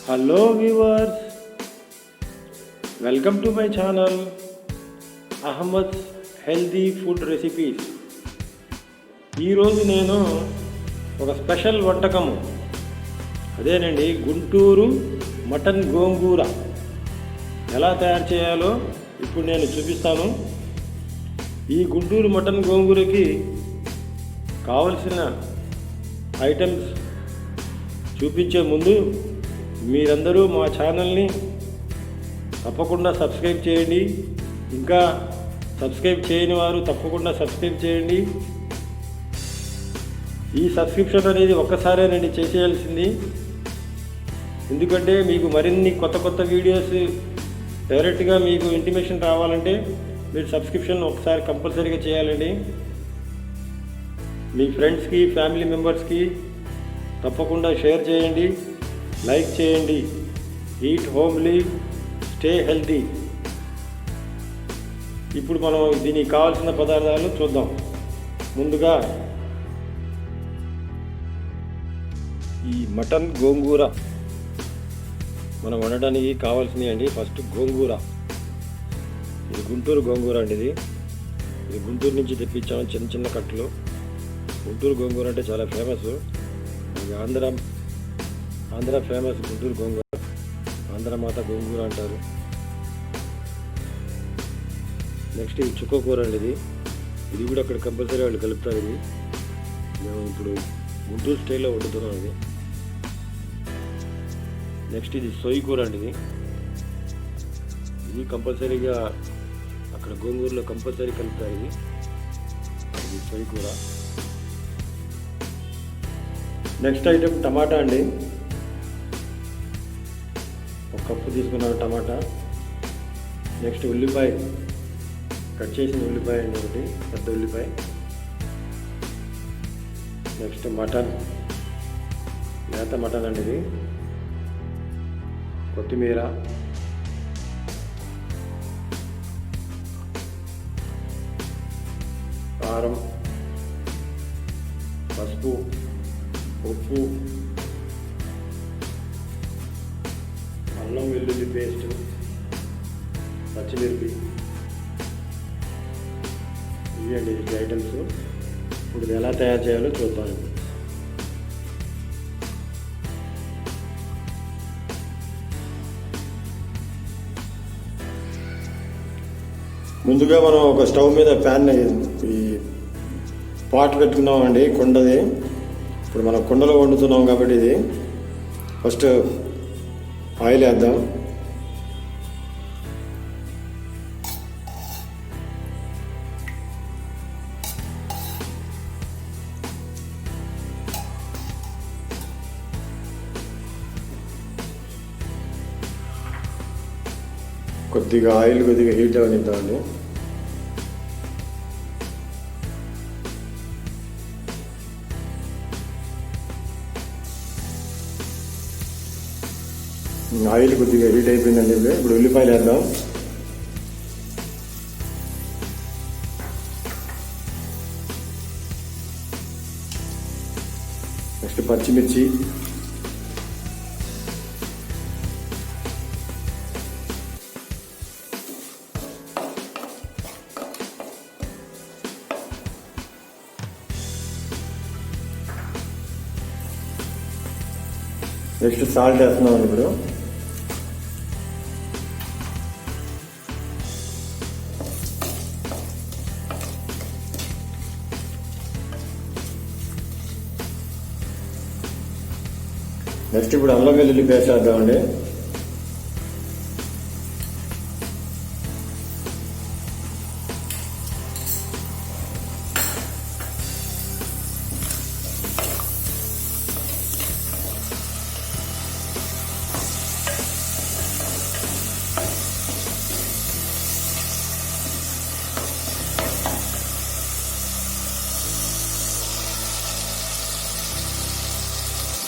Hello viewers, welcome to my channel Ahmed healthy food recipes. ఈరోజు నేను ఒక స్పెషల్ వంటకము, అదేనండి గుంటూరు మటన్ గోంగూర ఎలా తయారు చేయాలో ఇప్పుడు నేను చూపిస్తాను. ఈ గుంటూరు మటన్ గోంగూరకి కావలసిన ఐటమ్స్ చూపించే ముందు మీరందరూ మా ఛానల్ని తప్పకుండా సబ్స్క్రైబ్ చేయండి. ఇంకా సబ్స్క్రైబ్ చేయని వారు తప్పకుండా సబ్స్క్రైబ్ చేయండి. ఈ సబ్స్క్రిప్షన్ అనేది ఒక్కసారేనండి చేసేయాల్సింది, ఎందుకంటే మీకు మరిన్ని కొత్త కొత్త వీడియోస్ డైరెక్ట్గా మీకు ఇంటిమేషన్ రావాలంటే మీరు సబ్స్క్రిప్షన్ ఒకసారి కంపల్సరీగా చేయాలండి. మీ ఫ్రెండ్స్కి, ఫ్యామిలీ మెంబర్స్కి తప్పకుండా షేర్ చేయండి, లైక్ చేయండి. Eat homely, stay healthy. ఇప్పుడు మనం దీనికి కావాల్సిన పదార్థాలు చూద్దాం. ముందుగా ఈ మటన్ గోంగూర మనం వండడానికి కావాల్సినవి అండి. ఫస్ట్ గోంగూర, ఇది గుంటూరు గోంగూర అండి. ఇది గుంటూరు నుంచి తెప్పించాము, చిన్న చిన్న కట్టలు. గుంటూరు గోంగూర అంటే చాలా ఫేమస్. ఆంధ్ర ఫేమస్ గుంటూరు గోంగూర, ఆంధ్ర మాత గోంగూర అంటారు. నెక్స్ట్ ఇది చుక్కకూర అండి. ఇది కూడా అక్కడ కంపల్సరీ వాళ్ళు కలుపుతారు. ఇది మేము ఇప్పుడు గుంటూరు స్టైల్లో వండుతున్నాం. ఇది నెక్స్ట్ ఇది సొయ్యి కూర అండి. ఇది కంపల్సరీగా అక్కడ గోంగూరలో కంపల్సరీ కలుపుతారు. ఇది సొయ్యి కూర. నెక్స్ట్ ఐటమ్ టమాటా అండి. ఒక కప్పు తీసుకున్నాను టమాటా. నెక్స్ట్ ఉల్లిపాయ, కట్ చేసిన ఉల్లిపాయ అండి, ఒకటి పెద్ద ఉల్లిపాయ. నెక్స్ట్ మటన్, లేత మటన్ అండి. ఇది కొత్తిమీర, కారం, పసుపు, ఉప్పు, అల్లం వెల్లుల్లి పేస్ట్, పచ్చిమిరపి, ఇవి అండి ఈ ఐటమ్స్. ఇప్పుడు ఎలా తయారు చేయాలో చూద్దాం. ముందుగా మనం ఒక స్టవ్ మీద ప్యాన్, ఈ పాట్ పెట్టుకున్నామండి, కుండది. ఇప్పుడు మనం కుండలో వండుతున్నాం కాబట్టి ఇది ఫస్ట్ ఆయిల్ వేద్దాం. కొద్దిగా ఆయిల్ హీట్ అవనిద్దామండి. ఆయిల్ కొద్దిగా హీట్ అయిపోయిందండి. ఇప్పుడు ఉల్లిపాయలు వేద్దాం. నెక్స్ట్ పచ్చిమిర్చి, నెక్స్ట్ సాల్ట్ వేస్తున్నాం ఇప్పుడు. నెక్స్ట్ ఇప్పుడు అల్లం వెల్లుల్లి పేస్ట్ వేద్దామండి.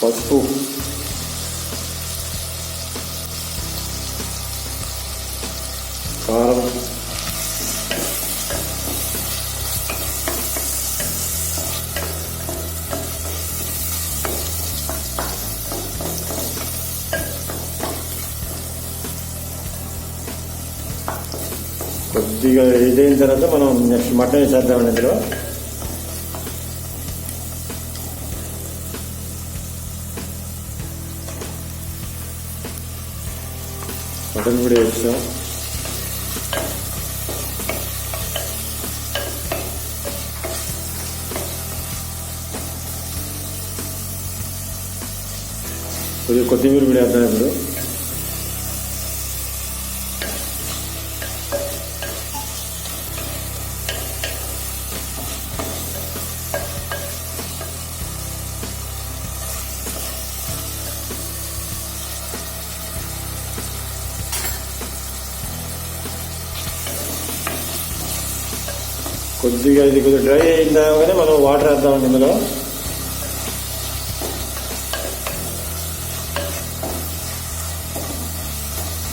పసుపు, కారం, కొద్దిగా ఇదైన తర్వాత మనం నెక్స్ట్ మటన్ వేసేద్దామండి ఇందులో. మటన్ కూడా వేస్తాం. కొద్దిగా కొత్తిమీర కూడా వేద్దాం ఇప్పుడు. కొద్దిగా ఇది కొద్దిగా డ్రై అయిన మనం వాటర్ వేద్దామండి ఇందులో.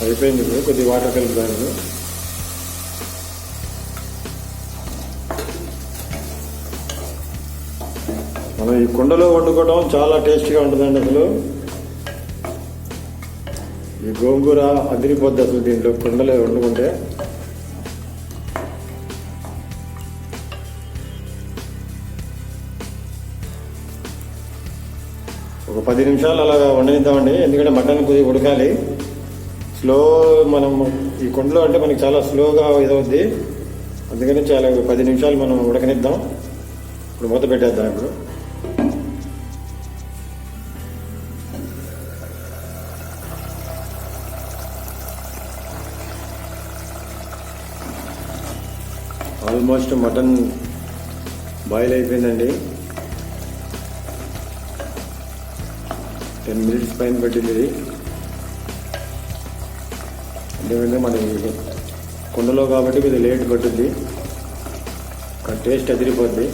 అయిపోయింది. ఇప్పుడు కొద్దిగా వాటర్ కలుపుతాను. మనం ఈ కుండలో వండుకోవడం చాలా టేస్ట్గా ఉంటుందండి. అసలు ఈ గోంగూర అదిరిపోద్ది అసలు దీంట్లో కుండలో వండుకుంటే. ఒక 10 నిమిషాలు అలాగా వండనిద్దామండి, ఎందుకంటే మటన్ కొద్దిగా ఉడకాలి. స్లో మనం ఈ కుండలో అంటే మనకి చాలా స్లోగా ఇదవుద్ది, అందుకని చాలా 10 నిమిషాలు మనం ఉడకనిద్దాం. ఇప్పుడు మూత పెట్టేద్దాం. ఇప్పుడు ఆల్మోస్ట్ మటన్ బాయిల్ అయిపోయిందండి. 10 మినిట్స్ పైన పట్టింది ఇది. ఎందుకంటే మనకి కుండలో కాబట్టి ఇది లేట్ పట్టుద్ది, టేస్ట్ అదిరిపోద్ది.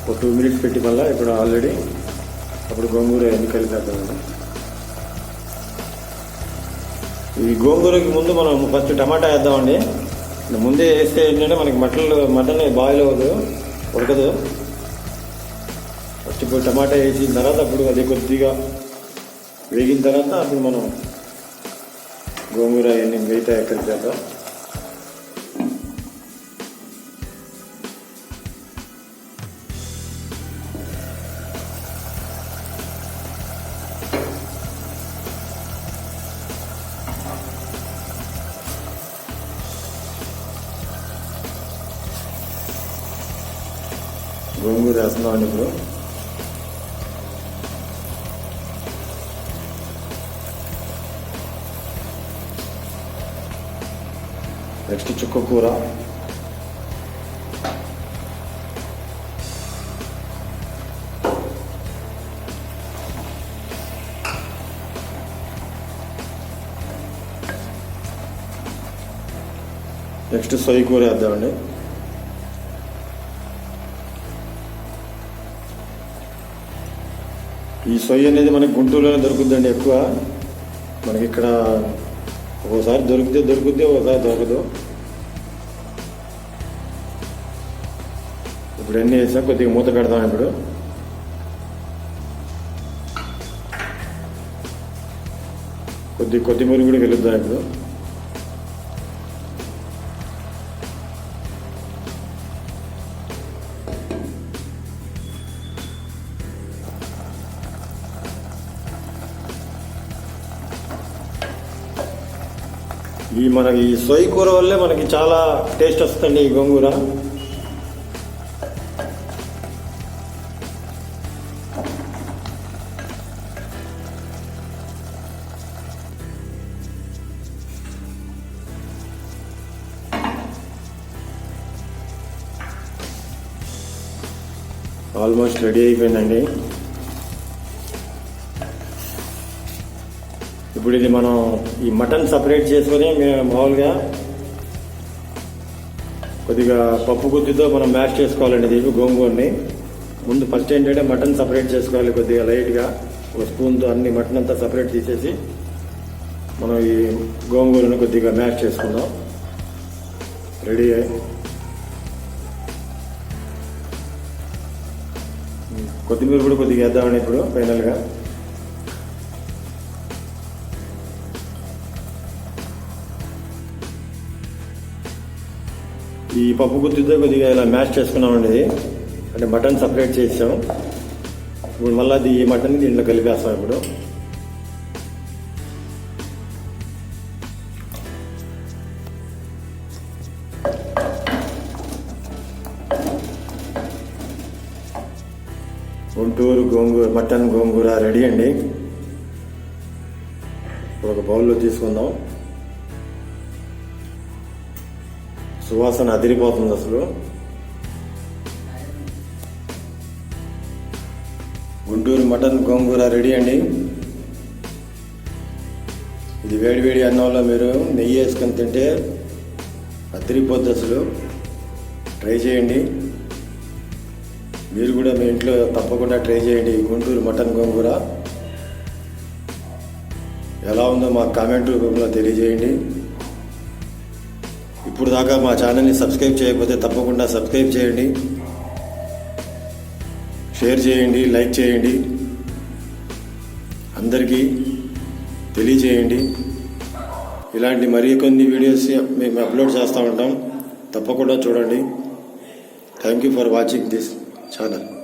ఒక 2 మినిట్స్ పెట్టి మళ్ళీ ఇప్పుడు ఆల్రెడీ అప్పుడు గోంగూర ఎన్ని కలిపేద్దామండి. ఈ గోంగూరకి ముందు మనం ఫస్ట్ టమాటా వేద్దామండి. ముందే వేస్తే ఏంటంటే మనకి మటన్ బాయిల్ అవ్వదు, ఉడకదు. ఫస్ట్ ఇప్పుడు టమాటా వేసిన తర్వాత అప్పుడు అది కొద్దిగా వేగిన తర్వాత అప్పుడు మనం గోంగూర ఎన్ని మిగతా ఎక్కడికి చేద్దాం. గోంగూర వేస్తున్నామండి ఇప్పుడు. నెక్స్ట్ చుక్కకూర, నెక్స్ట్ సొయ్య కూర వేద్దామండి. ఈ సొయ్య అనేది మనకి గుంటూరులోనే దొరుకుతుందండి ఎక్కువ. మనకి ఇక్కడ ఒకసారి దొరుకుద్ది, ఒకసారి దొరకదు. ఇప్పుడు ఎన్ని వేసాం, కొద్దిగా మూత పెడతాం. ఇప్పుడు కొద్దిగా కొత్తిమీర కూడా వెలుద్దాం. ఇప్పుడు మనకి ఈ సొయ్య కూర వల్లే మనకి చాలా టేస్ట్ వస్తుందండి ఈ గోంగూర. ఆల్మోస్ట్ రెడీ అయిపోయిందండి. ఇప్పుడు ఇది మనం ఈ మటన్ సపరేట్ చేసుకొని మామూలుగా కొద్దిగా పప్పు గుత్తితో మనం మ్యాష్ చేసుకోవాలండి. ఇది గోంగూరని ముందు ఫస్ట్ ఏంటంటే మటన్ సపరేట్ చేసుకోవాలి. కొద్దిగా లైట్గా ఒక స్పూన్తో అన్ని మటన్ అంతా సపరేట్ తీసేసి మనం ఈ గోంగూరని కొద్దిగా మ్యాష్ చేసుకుందాం. రెడీ అయ్యి కొత్తిమీర కూడా కొద్దిగా వేద్దామండి ఇప్పుడు ఫైనల్గా. ఈ పప్పు గుత్తితో కొద్దిగా ఇలా మ్యాష్ చేసుకున్నామండి ఇది. అంటే మటన్ సపరేట్ చేసాం. ఇప్పుడు మళ్ళీ ఈ మటన్ దీంట్లో కలిపేస్తాం. ఇప్పుడు గుంటూరు గోంగూర మటన్ గోంగూర రెడీ అండి. ఒక బౌల్లో తీసుకుందాం. సువాసన అదిరిపోతుంది అసలు. గుంటూరు మటన్ గోంగూర రెడీ అండి. ఇది వేడివేడి అన్నంలో మీరు నెయ్యి వేసుకొని తింటే అదిరిపోద్ది అసలు. ట్రై చేయండి. మీరు కూడా మీ ఇంట్లో తప్పకుండా ట్రై చేయండి. గుంటూరు మటన్ గోంగూర ఎలా ఉందో మాకు కామెంట్ రూపంలో తెలియజేయండి. ఇప్పుడు దాకా మా ఛానల్ని సబ్స్క్రైబ్ చేయకపోతే తప్పకుండా సబ్స్క్రైబ్ చేయండి, షేర్ చేయండి, లైక్ చేయండి, అందరికీ తెలియజేయండి. ఇలాంటి మరికొన్ని వీడియోస్ మేము అప్లోడ్ చేస్తూ ఉంటాం. తప్పకుండా చూడండి. Thank you for watching this channel.